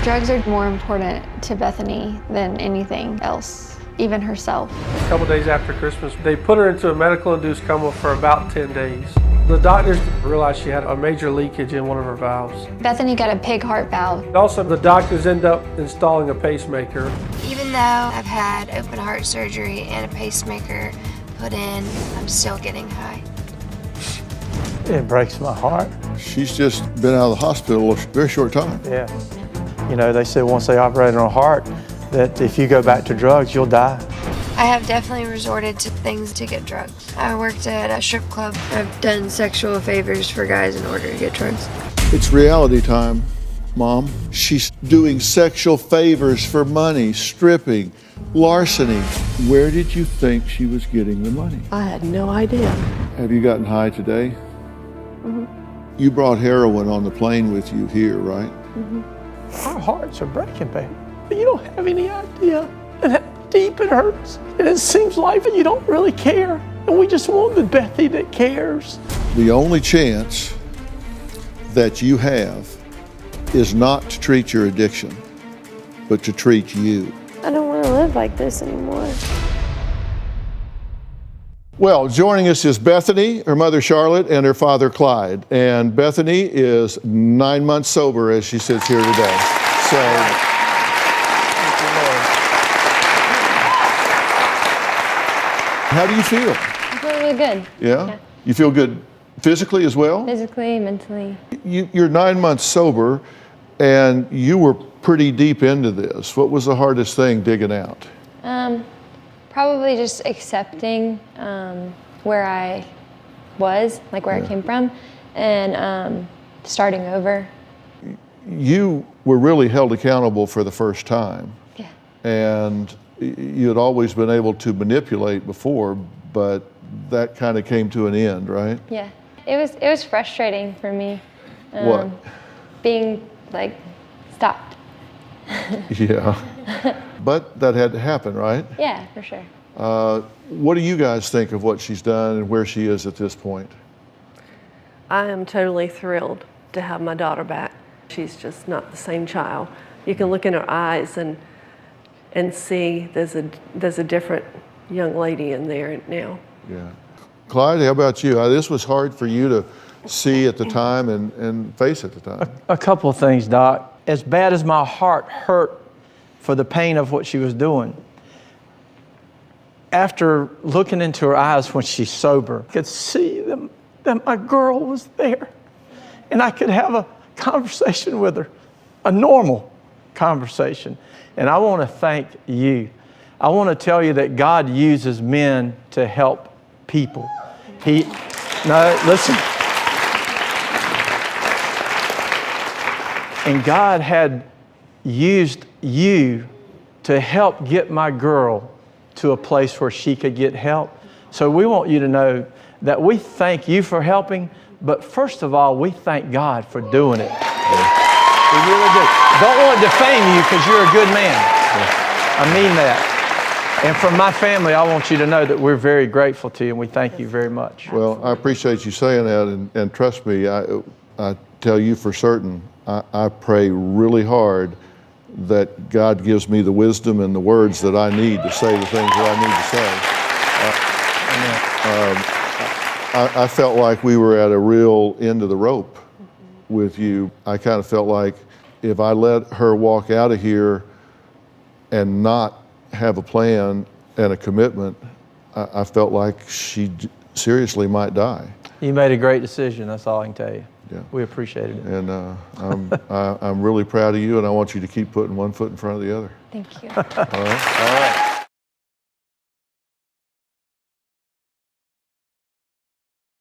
Drugs are more important to Bethany than anything else, even herself. A couple days after Christmas, they put her into a medical-induced coma for about 10 days. The doctors realized she had a major leakage in one of her valves. Bethany got a pig heart valve. Also, the doctors end up installing a pacemaker. Even though I've had open heart surgery and a pacemaker put in, I'm still getting high. It breaks my heart. She's just been out of the hospital a very short time. Yeah. You know, they said once they operated on a heart, that if you go back to drugs, you'll die. I have definitely resorted to things to get drugs. I worked at a strip club. I've done sexual favors for guys in order to get drugs. It's reality time, Mom. She's doing sexual favors for money, stripping, larceny. Where did you think she was getting the money? I had no idea. Have you gotten high today? Mm-hmm. You brought heroin on the plane with you here, right? Mm-hmm. Our hearts are breaking, baby. You don't have any idea how deep it hurts. And it seems like you don't really care. And we just want the Bethy that cares. The only chance that you have is not to treat your addiction, but to treat you. I don't want to live like this anymore. Well, joining us is Bethany, her mother Charlotte, and her father Clyde. And Bethany is 9 months sober as she sits here today. So, how do you feel? I feel really good. Yeah? You feel good physically as well? Physically, mentally. You're 9 months sober, and you were pretty deep into this. What was the hardest thing digging out? Probably just accepting where I was, like where I came from, and starting over. You were really held accountable for the first time. Yeah. And you had always been able to manipulate before, but that kind of came to an end, right? Yeah. It was frustrating for me. What? Being like stopped. Yeah. But that had to happen, right? Yeah, for sure. What do you guys think of what she's done and where she is at this point? I am totally thrilled to have my daughter back. She's just not the same child. You can look in her eyes and see there's a different young lady in there now. Yeah. Clyde, how about you? This was hard for you to see at the time and face at the time. A couple of things, Doc. As bad as my heart hurt for the pain of what she was doing, after looking into her eyes when she's sober, I could see that my girl was there. And I could have a conversation with her, a normal conversation. And I want to thank you. I want to tell you that God uses men to help people. Listen. And God had used you to help get my girl to a place where she could get help. So we want you to know that we thank you for helping, but first of all, we thank God for doing it. We really do. Don't want to defame you because you're a good man. I mean that. And from my family, I want you to know that we're very grateful to you and we thank you very much. Well, I appreciate you saying that, and trust me, I tell you for certain, I pray really hard that God gives me the wisdom and the words that I need to say the things that I need to say. I felt like we were at a real end of the rope with you. I kind of felt like if I let her walk out of here and not have a plan and a commitment, I felt like she seriously might die. You made a great decision, that's all I can tell you. Yeah. We appreciated it. And I'm really proud of you, and I want you to keep putting one foot in front of the other. Thank you. All right. All right.